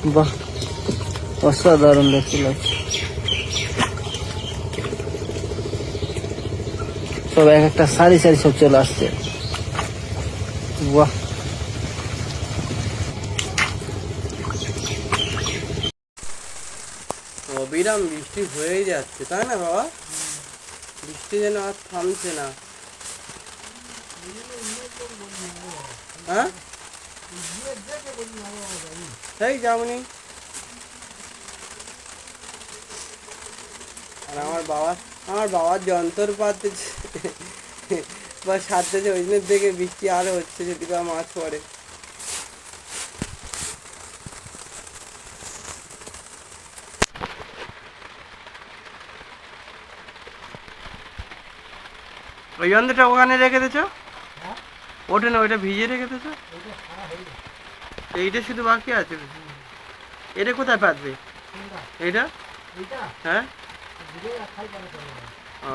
বাহ, অসাধারণ দেখতে লাগছে। সব এক একটা সারি সারি সব চলে আসছে। বাহ, অবিরাম বৃষ্টি হয়েই যাচ্ছে, তাই না বাবা? বৃষ্টি যেন আর থামছে না। হ্যাঁ, তাই যাওনি। আর আমার বাবার যন্ত্রপাতি বা সারতেছে, ওই জন্য দেখে বৃষ্টি আরো হচ্ছে, যদি বা মাছ পড়ে। ওই যন্ত্রটা ওখানে রেখে দিয়েছো? ওঠে না, ওইটা ভিজিয়ে রেখে দিয়েছো? এইটা শুধু বাকি আছে। এটা কোথায় পাতবে? এইটা? হ্যাঁ। ও